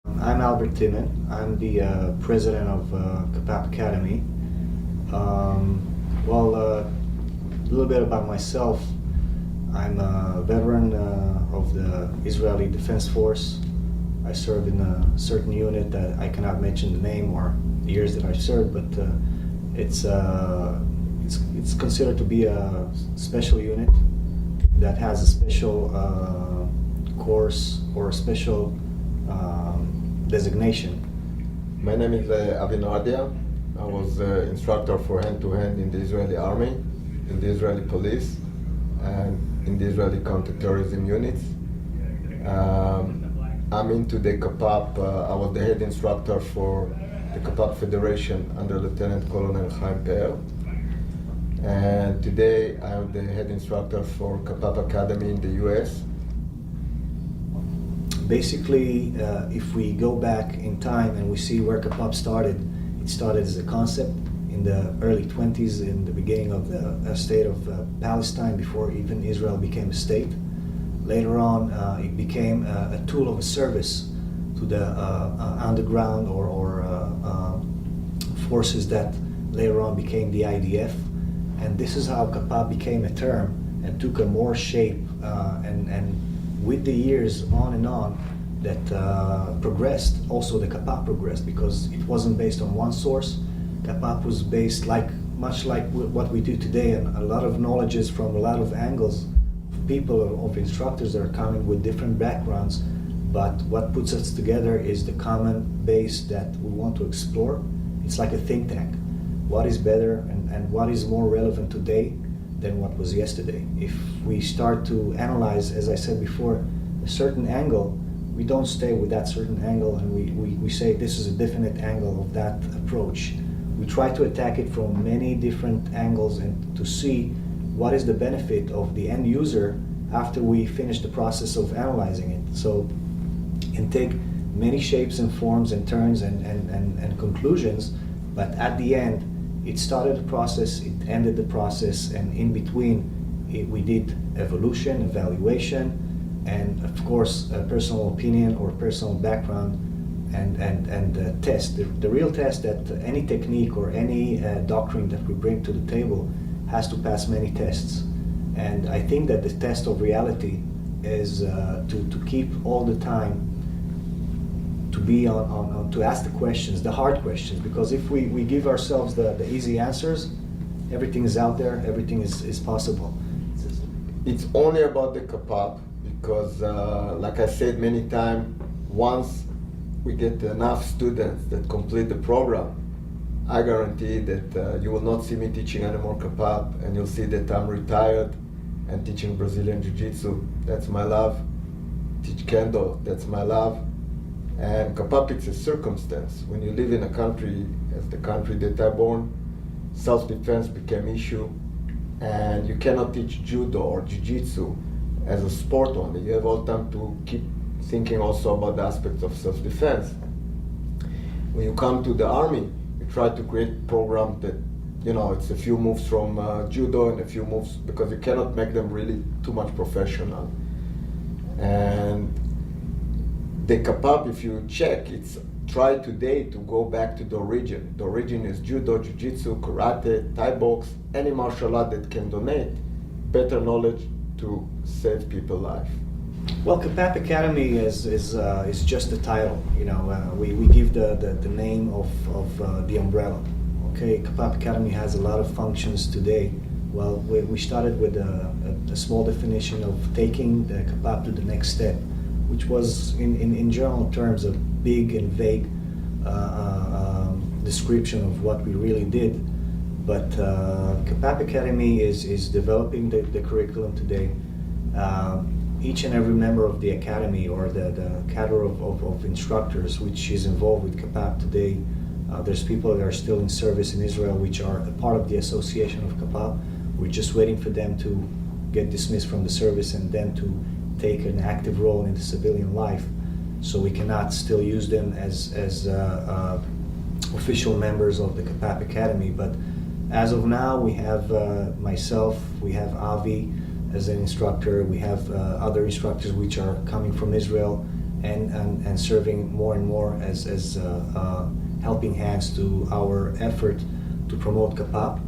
I'm Albert Timmon. I'm the president of KAPAP Academy. A little bit about myself. I'm a veteran of the Israeli Defense Force. I served in a certain unit that I cannot mention the name or the years that I served, but it's, uh, it's considered to be a special unit that has a special course or a special designation. My name is Avi Nardia. I was instructor for hand-to-hand in the Israeli Army, in the Israeli police, and in the Israeli counterterrorism units. I'm into the KAPAP. I was the head instructor for the KAPAP Federation under Lieutenant Colonel Chaim Pe'er. And today I'm the head instructor for KAPAP Academy in the US. Basically, if we go back in time and we see where KAPAP started, it started as a concept in the early 20s, in the beginning of the state of Palestine, before even Israel became a state. Later on, it became a tool of a service to the underground or forces that later on became the IDF. And this is how KAPAP became a term and took a more shape and with the years on and on that progressed, also the KAPAP progressed because it wasn't based on one source. KAPAP was based much like what we do today, and a lot of knowledge is from a lot of angles of people, of instructors that are coming with different backgrounds. But what puts us together is the common base that we want to explore. It's like a think tank. What is better and what is more relevant today than what was yesterday? If we start to analyze, as I said before, a certain angle, we don't stay with that certain angle and we say this is a definite angle of that approach. We try to attack it from many different angles and to see what is the benefit of the end user after we finish the process of analyzing it. So it can take many shapes and forms and turns and conclusions, but at the end, it started the process, it ended the process, and in between we did evolution, evaluation, and of course a personal opinion or personal background and test. The real test that any technique or any doctrine that we bring to the table has to pass many tests. And I think that the test of reality is to keep all the time to be on to ask the questions, the hard questions, because if we give ourselves the easy answers, everything is out there, everything is possible. It's only about the KAPAP because, like I said many times, once we get enough students that complete the program, I guarantee that you will not see me teaching anymore KAPAP, and you'll see that I'm retired and teaching Brazilian Jiu-Jitsu. That's my love. Teach Kendo, that's my love. And KAPAP, it's a circumstance. When you live in a country, as the country that I born, self-defense became issue, and you cannot teach judo or jiu-jitsu as a sport only. You have all time to keep thinking also about the aspects of self-defense. When you come to the army, you try to create a program that, it's a few moves from judo and a few moves, because you cannot make them really too much professional. And the KAPAP, if you check, it's try today to go back to the origin. The origin is judo, jiu-jitsu, karate, Thai box, any martial art that can donate better knowledge to save people's life. Well, KAPAP Academy is just the title. We give the name of the umbrella. Okay, KAPAP Academy has a lot of functions today. Well, we started with a small definition of taking the KAPAP to the next step, which was in general terms a big and vague description of what we really did. But KAPAP Academy is developing the curriculum today. Each and every member of the academy or the cadre of instructors which is involved with KAPAP today, there's people that are still in service in Israel which are a part of the association of KAPAP. We're just waiting for them to get dismissed from the service and then to take an active role in the civilian life, so we cannot still use them as official members of the KAPAP Academy. But as of now, we have myself, we have Avi as an instructor, we have other instructors which are coming from Israel, and serving more and more as helping hands to our effort to promote KAPAP.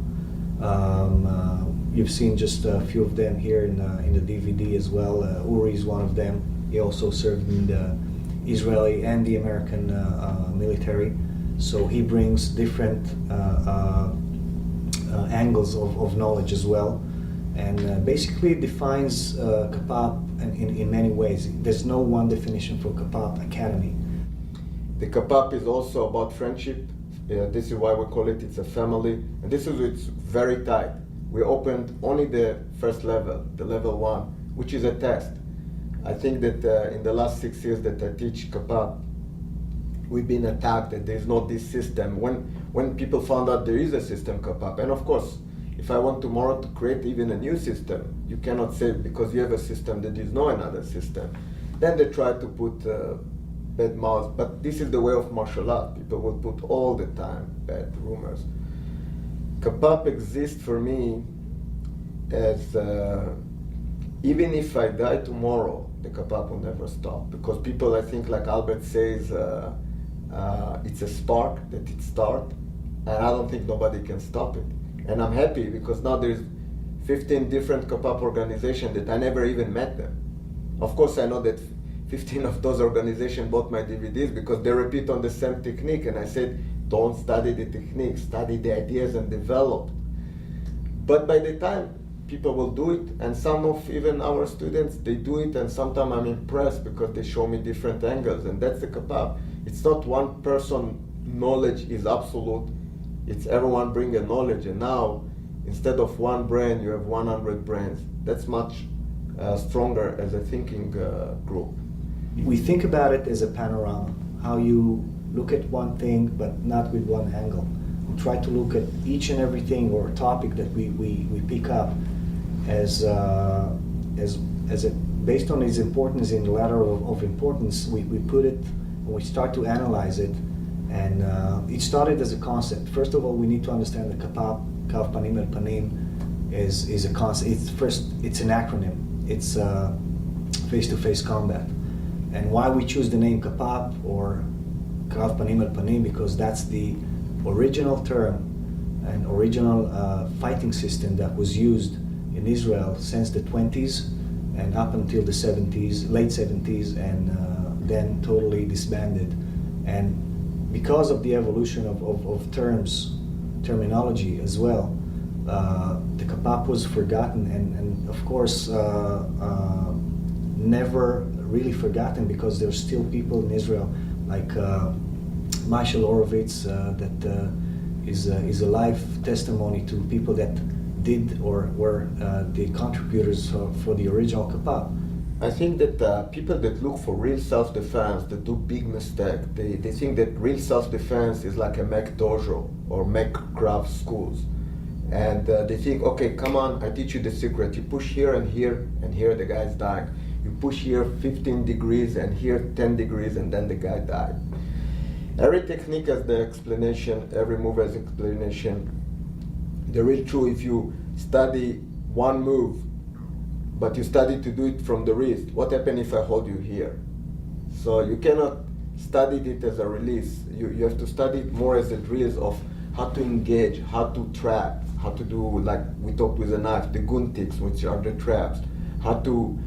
You've seen just a few of them here in the DVD as well. Uri is one of them. He also served in the Israeli and the American military. So he brings different angles of knowledge as well, and basically defines KAPAP in many ways. There's no one definition for KAPAP Academy. The KAPAP is also about friendship. This is why we call it, it's a family. And this is, it's very tight. We opened only the first level, the level 1, which is a test. I think that in the last 6 years that I teach KAPAP, we've been attacked that there's not this system. When people found out there is a system, KAPAP, and of course, if I want tomorrow to create even a new system, you cannot say because you have a system that there is no another system. Then they try to put bad mouths, but this is the way of martial art. People will put all the time bad rumors. KAPAP exists for me as even if I die tomorrow, the KAPAP will never stop, because people, I think, like Albert says, it's a spark that it starts, and I don't think nobody can stop it. And I'm happy because now there's 15 different KAPAP organizations that I never even met them. Of course, I know that 15 of those organizations bought my DVDs because they repeat on the same technique, and I said, don't study the technique, study the ideas and develop. But by the time people will do it, and some of even our students, they do it, and sometimes I'm impressed because they show me different angles, and that's the KAPAP. It's not one person knowledge is absolute, it's everyone bring a knowledge, and now instead of one brain you have 100 brains. That's much stronger as a thinking group. We think about it as a panorama, how you look at one thing but not with one angle. We try to look at each and everything or topic that we pick up as based on its importance in the ladder of importance. We put it, we start to analyze it, and it started as a concept. First of all, we need to understand that KAPAP, Kav Panim El Panim, is a concept. It's an acronym. It's face-to-face combat. And why we choose the name KAPAP or Kav Panim El Panim, because that's the original term and original fighting system that was used in Israel since the 20s and up until the 70s, late 70s, and then totally disbanded. And because of the evolution of terminology as well, the KAPAP was forgotten, and of course never really forgotten, because there's still people in Israel like Michael Horowitz that is a live testimony to people that did or were the contributors for the original KAPAP. I think that people that look for real self-defense, that do big mistake, they think that real self-defense is like a mech dojo or mech craft schools. And they think, okay, come on, I teach you the secret. You push here, and here the guy's dying. You push here 15 degrees and here 10 degrees, and then the guy died. Every technique has the explanation, every move has explanation. The real truth, if you study one move, but you study to do it from the wrist, what happens if I hold you here? So you cannot study it as a release. You have to study it more as a drill of how to engage, how to trap, how to do, like we talked with a knife, the guntiks, which are the traps, how to,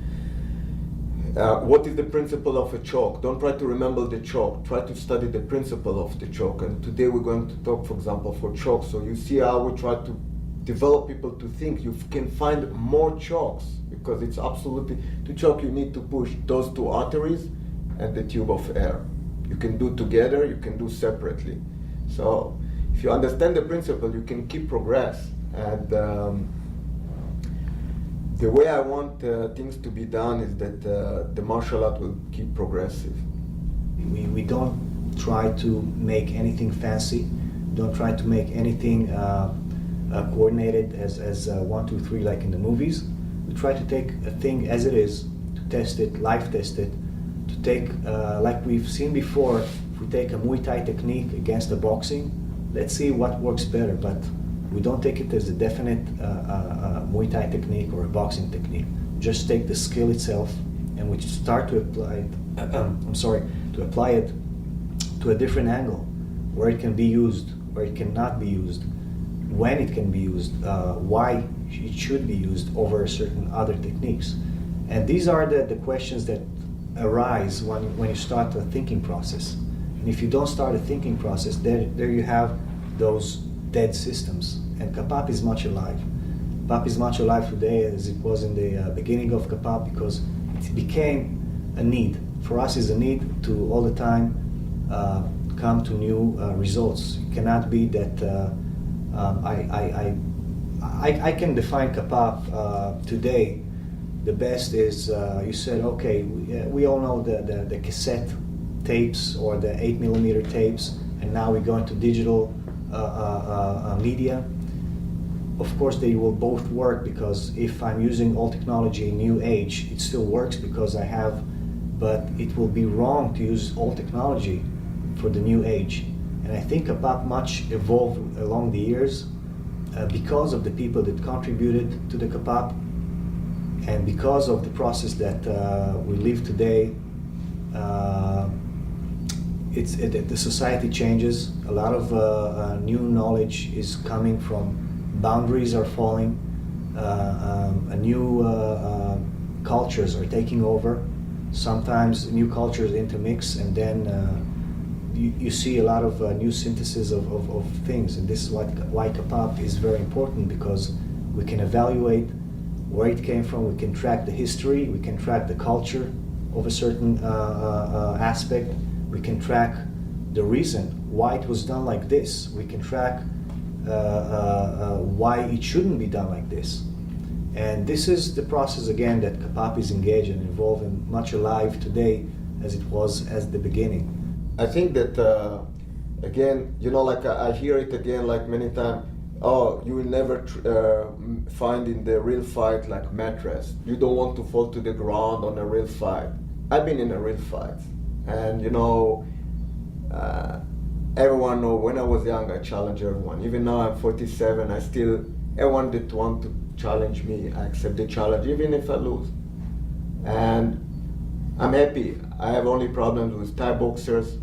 what is the principle of a choke? Don't try to remember the choke, try to study the principle of the choke. And today we're going to talk, for example, for choke. So you see how we try to develop people to think you can find more chokes, because it's absolutely, to choke you need to push those two arteries and the tube of air. You can do together, you can do separately. So if you understand the principle, you can keep progress. And the way I want things to be done is that the martial art will keep progressive. We don't try to make anything fancy, don't try to make anything coordinated as 1, 2, 3 like in the movies. We try to take a thing as it is, to test it, live test it, to take, like we've seen before, if we take a Muay Thai technique against a boxing, let's see what works better, but we don't take it as a definite Muay Thai technique or a boxing technique. Just take the skill itself and we start to apply it, to apply it to a different angle, where it can be used, where it cannot be used, when it can be used, why it should be used over certain other techniques. And these are the questions that arise when you start a thinking process. And if you don't start a thinking process, there you have those dead systems. And KAPAP is much alive. KAPAP is much alive today as it was in the beginning of KAPAP, because it became a need. For us, it's a need to all the time come to new results. It cannot be that I can define KAPAP today. The best is, you said, okay, we all know the cassette tapes or the 8mm tapes, and now we go into digital media. Of course, they will both work, because if I'm using old technology in new age, it still works because I have, but it will be wrong to use old technology for the new age. And I think KAPAP much evolved along the years because of the people that contributed to the KAPAP, and because of the process that we live today. The society changes. A lot of new knowledge is coming from, boundaries are falling, new cultures are taking over. Sometimes new cultures intermix, and then you see a lot of new synthesis of things. And this is why KAPAP is very important, because we can evaluate where it came from, we can track the history, we can track the culture of a certain aspect, we can track the reason why it was done like this, we can track why it shouldn't be done like this. And this is the process, again, that KAPAP is engaged and involved and much alive today as it was at the beginning. I think that, again, like I hear it again, like many times, oh, you will never find in the real fight like mattress. You don't want to fall to the ground on a real fight. I've been in a real fight. And everyone know when I was young, I challenged everyone. Even now I'm 47, everyone that want to challenge me, I accept the challenge, even if I lose. And I'm happy. I have only problems with Thai boxers,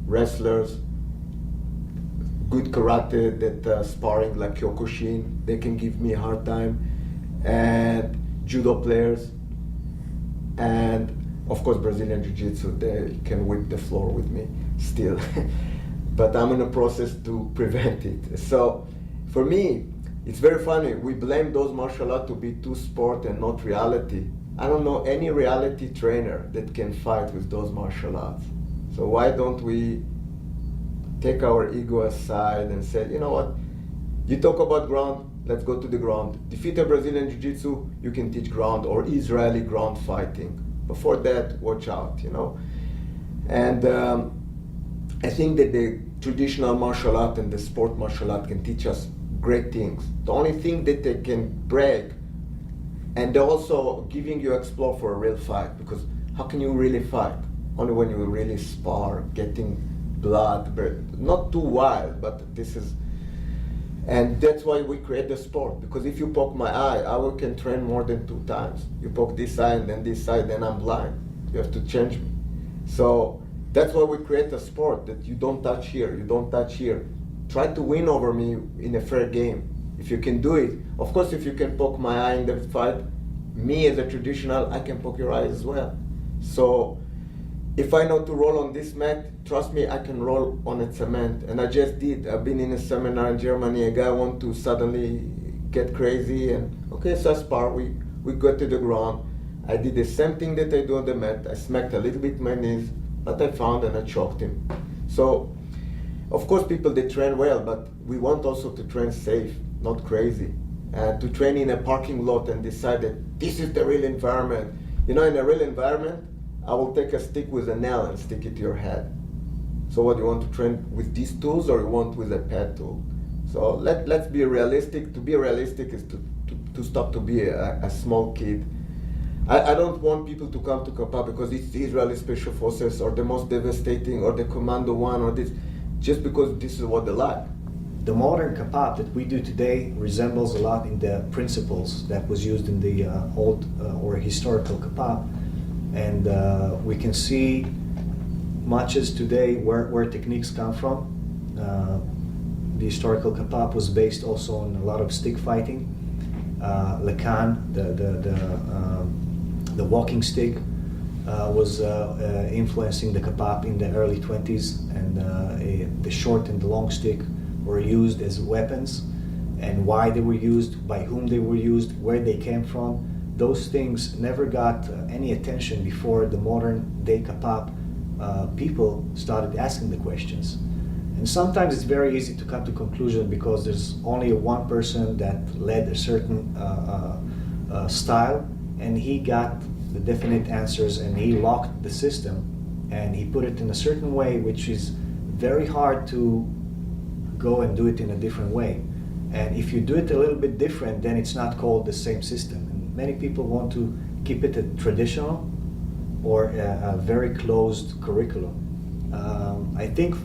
wrestlers, good karate that sparring like Kyokushin, they can give me a hard time, and judo players, and of course Brazilian Jiu-Jitsu, they can whip the floor with me still. But I'm in a process to prevent it. So for me, it's very funny, we blame those martial arts to be too sport and not reality. I don't know any reality trainer that can fight with those martial arts. So why don't we take our ego aside and say, you know what, you talk about ground, let's go to the ground. Defeat a Brazilian Jiu-Jitsu, you can teach ground or Israeli ground fighting. Before that, watch out, And I think that the traditional martial art and the sport martial art can teach us great things. The only thing that they can break, and they're also giving you explore for a real fight, because how can you really fight? Only when you really spar, getting blood, not too wild, but this is, and that's why we create the sport. Because if you poke my eye, I can train more than 2 times. You poke this eye and then this side, then I'm blind. You have to change me. So that's why we create a sport, that you don't touch here, you don't touch here. Try to win over me in a fair game. If you can do it, of course, if you can poke my eye in the fight, me as a traditional, I can poke your eye as well. So if I know to roll on this mat, trust me, I can roll on a cement. And I just did. I've been in a seminar in Germany. A guy want to suddenly get crazy, and okay, so I spar. We got to the ground. I did the same thing that I do on the mat. I smacked a little bit my knees, but I found and I choked him. So, of course, people, they train well, but we want also to train safe, not crazy. And to train in a parking lot and decide that this is the real environment. In a real environment, I will take a stick with a nail and stick it to your head. So what, you want to train with these tools, or you want with a pad tool? So let's be realistic. To be realistic is to stop to be a small kid. I don't want people to come to KAPAP because it's the Israeli Special Forces or the most devastating or the Commando One or this, just because this is what they like. The modern KAPAP that we do today resembles a lot in the principles that was used in the old or historical KAPAP, and we can see much as today where techniques come from. The historical KAPAP was based also on a lot of stick fighting. Lacan, the walking stick, was influencing the KAPAP in the early 20s, and the short and the long stick were used as weapons, and why they were used, by whom they were used, where they came from. Those things never got any attention before the modern day KAPAP people started asking the questions. And sometimes it's very easy to come to conclusion because there's only one person that led a certain style, and he got the definite answers, and he locked the system, and he put it in a certain way, which is very hard to go and do it in a different way. And if you do it a little bit different, then it's not called the same system. And many people want to keep it a traditional or a very closed curriculum. I think,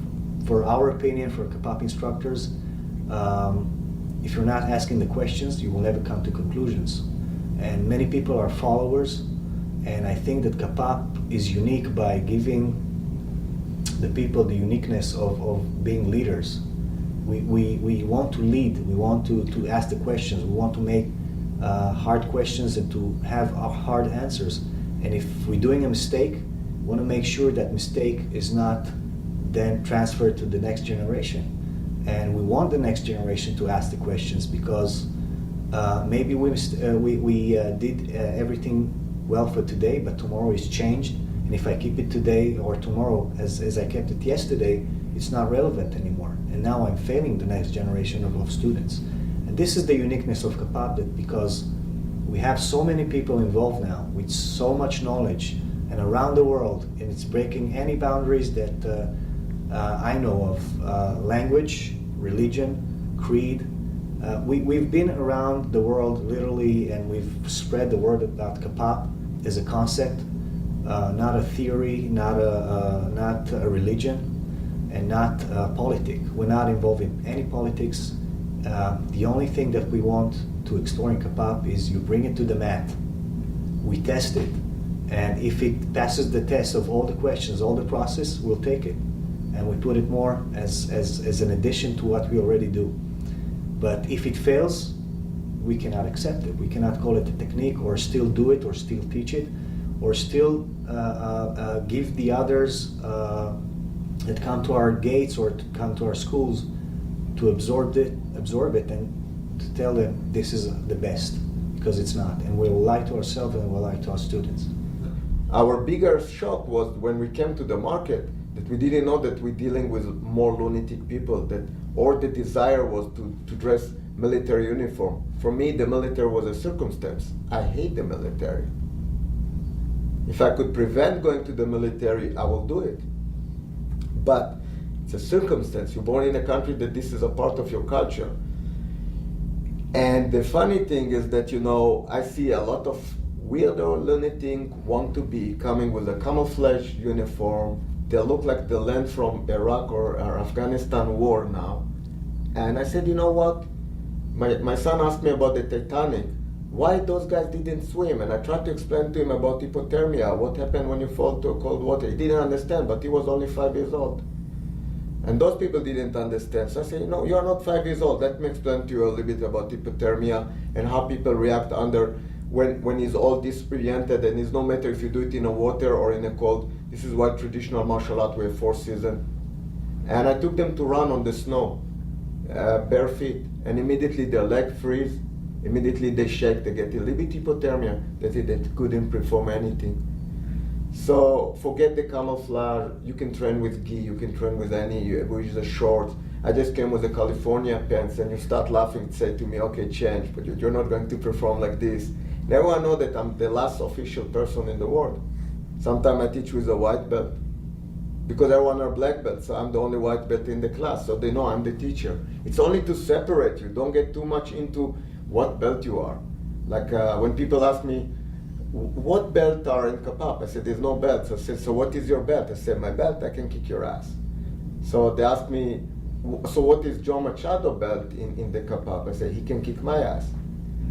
for our opinion, for KAPAP instructors, if you're not asking the questions, you will never come to conclusions. And many people are followers, and I think that KAPAP is unique by giving the people the uniqueness of being leaders. We want to lead, we want to ask the questions, we want to make hard questions and to have hard answers. And if we're doing a mistake, we want to make sure that mistake is not then transferred to the next generation. And we want the next generation to ask the questions, because maybe we did everything well for today, but tomorrow is changed. And if I keep it today or tomorrow as I kept it yesterday, it's not relevant anymore. And now I'm failing the next generation of students. And this is the uniqueness of KAPAP, that because we have so many people involved now with so much knowledge and around the world, and it's breaking any boundaries that I know of, language, religion, creed. We've been around the world literally, and we've spread the word about KAPAP as a concept, not a theory, not a religion, and not politics. We're not involved in any politics. The only thing that we want to explore in KAPAP is you bring it to the mat, we test it, and if it passes the test of all the questions, all the process, we'll take it, and we put it more as an addition to what we already do. But if it fails, we cannot accept it. We cannot call it a technique, or still do it, or still teach it, or still give the others that come to our gates or to come to our schools to absorb it and to tell them this is the best, because it's not. And we'll lie to ourselves and we'll lie to our students. Our bigger shock was when we came to the market, that we didn't know that we're dealing with more lunatic people, that all the desire was to dress military uniform. For me, the military was a circumstance. I hate the military. If I could prevent going to the military, I will do it. But it's a circumstance. You're born in a country that this is a part of your culture. And the funny thing is that, I see a lot of weirdo lunatic want to be coming with a camouflage uniform. They look like they land from Iraq or Afghanistan war now. And I said, you know what? My son asked me about the Titanic. Why those guys didn't swim? And I tried to explain to him about hypothermia, what happened when you fall to cold water. He didn't understand, but he was only 5 years old. And those people didn't understand. So I said, you're not 5 years old. Let me explain to you a little bit about hypothermia and how people react under when it's all disoriented, and it's no matter if you do it in a water or in a cold. This is why traditional martial art, we have 4 seasons. And I took them to run on the snow, bare feet, and immediately their leg freeze. Immediately they shake, they get a little bit hypothermia, that they couldn't perform anything. So forget the camouflage, you can train with gi, you can train with any, which is a short. I just came with the California pants, and you start laughing, say to me, okay, change, but you're not going to perform like this. And everyone know that I'm the last official person in the world. Sometimes I teach with a white belt, because everyone are black belts, so I'm the only white belt in the class, so they know I'm the teacher. It's only to separate you, don't get too much into what belt you are. Like when people ask me, what belt are in KAPAP? I said, there's no belts. I said, so what is your belt? I said, my belt, I can kick your ass. So they asked me, so what is Joe Machado belt in the KAPAP? I said, he can kick my ass.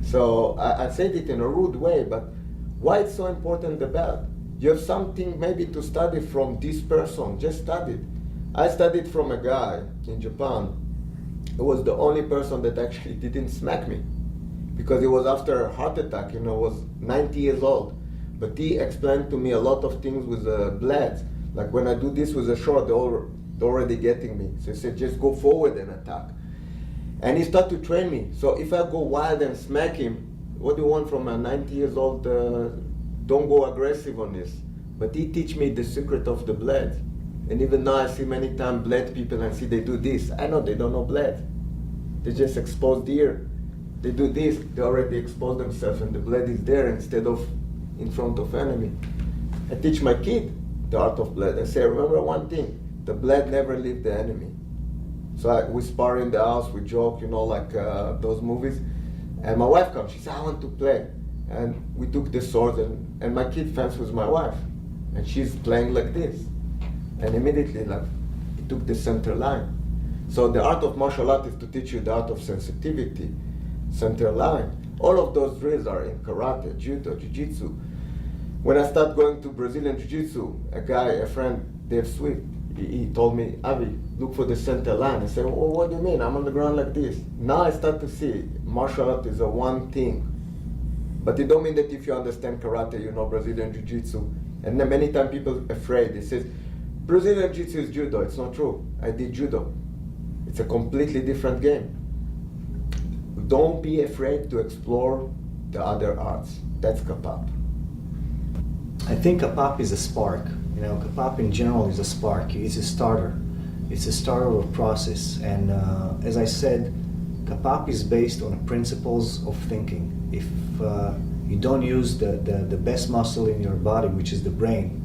So I said it in a rude way, but why it's so important, the belt? You have something maybe to study from this person, just study it. I studied from a guy in Japan who was the only person that actually didn't smack me, because he was after a heart attack, was 90 years old. But he explained to me a lot of things with the blades. Like when I do this with a short, they're already getting me. So he said, just go forward and attack. And he started to train me. So if I go wild and smack him, what do you want from a 90 years old? Don't go aggressive on this. But he teach me the secret of the blade. And even now I see many times blade people and see they do this. I know they don't know blade. They just expose the ear. They do this, they already expose themselves and the blade is there instead of in front of enemy. I teach my kid the art of blade. I say, remember one thing, the blade never leave the enemy. So we spar in the house, we joke, like those movies. And my wife comes, she said, I want to play. And we took the sword and my kid fenced with my wife. And she's playing like this. And immediately, it took the center line. So the art of martial art is to teach you the art of sensitivity, center line. All of those drills are in karate, judo, jiu-jitsu. When I started going to Brazilian jiu-jitsu, a friend, Dave Swift, he told me, Avi, look for the center line. I said, well, what do you mean? I'm on the ground like this. Now I start to see martial art is a one thing. But it don't mean that if you understand karate, you know Brazilian jiu-jitsu. And then many times people afraid. They say, Brazilian jiu-jitsu is judo. It's not true. I did judo. It's a completely different game. Don't be afraid to explore the other arts. That's KAPAP. I think KAPAP is a spark. KAPAP in general is a spark. It's a starter. It's a starter of a process. And as I said, KAPAP is based on principles of thinking. If you don't use the best muscle in your body, which is the brain,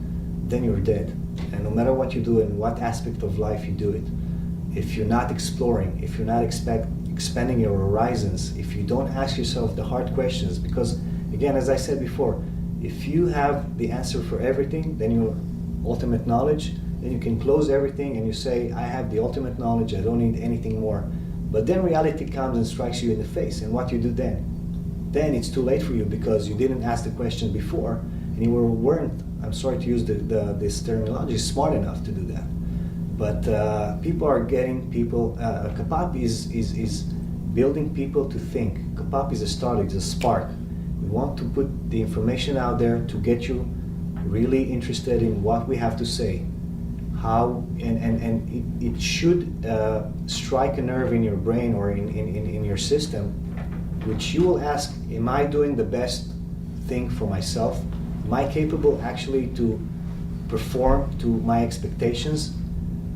then you're dead. And no matter what you do and what aspect of life you do it, if you're not exploring, if you're not expanding your horizons, if you don't ask yourself the hard questions, because again, as I said before, if you have the answer for everything, then your ultimate knowledge, then you can close everything and you say, I have the ultimate knowledge, I don't need anything more. But then reality comes and strikes you in the face, and what you do then? Then it's too late for you because you didn't ask the question before, and you weren't, I'm sorry to use this terminology, smart enough to do that. But people are getting KAPAP is building people to think. KAPAP is a start, it's a spark. We want to put the information out there to get you really interested in what we have to say. How, and it should strike a nerve in your brain or in your system, which you will ask, am I doing the best thing for myself? Am I capable actually to perform to my expectations?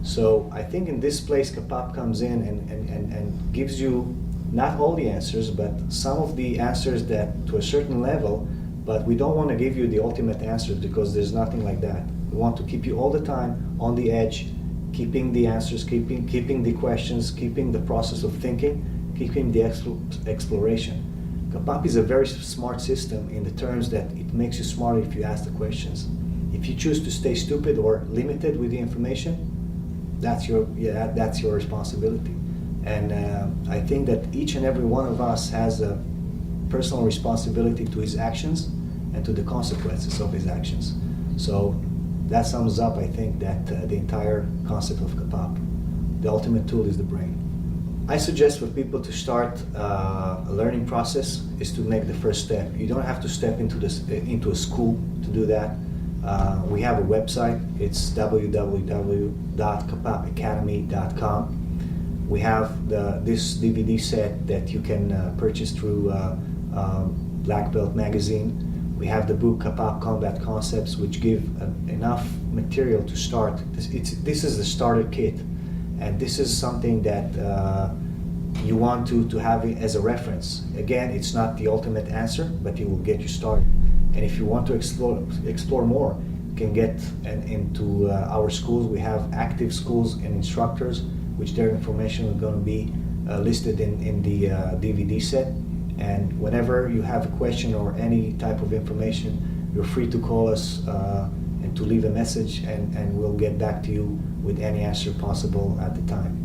So I think in this place KAPAP comes in and gives you not all the answers, but some of the answers that to a certain level, but we don't want to give you the ultimate answers because there's nothing like that. We want to keep you all the time on the edge, keeping the answers, keeping the questions, keeping the process of thinking, keeping the exploration. KAPAP is a very smart system in the terms that it makes you smarter if you ask the questions. If you choose to stay stupid or limited with the information, that's your responsibility. And I think that each and every one of us has a personal responsibility to his actions and to the consequences of his actions. So that sums up, I think, that the entire concept of KAPAP. The ultimate tool is the brain. I suggest for people to start a learning process is to make the first step. You don't have to step into a school to do that. We have a website. It's www.kapapacademy.com. We have this DVD set that you can purchase through Black Belt magazine. We have the book KAPAP Combat Concepts, which give enough material to start. This is the starter kit, and this is something that you want to have it as a reference. Again, it's not the ultimate answer, but it will get you started. And if you want to explore more, you can get into our schools. We have active schools and instructors, which their information is going to be listed in the DVD set. And whenever you have a question or any type of information, you're free to call us and to leave a message, and we'll get back to you with any answer possible at the time.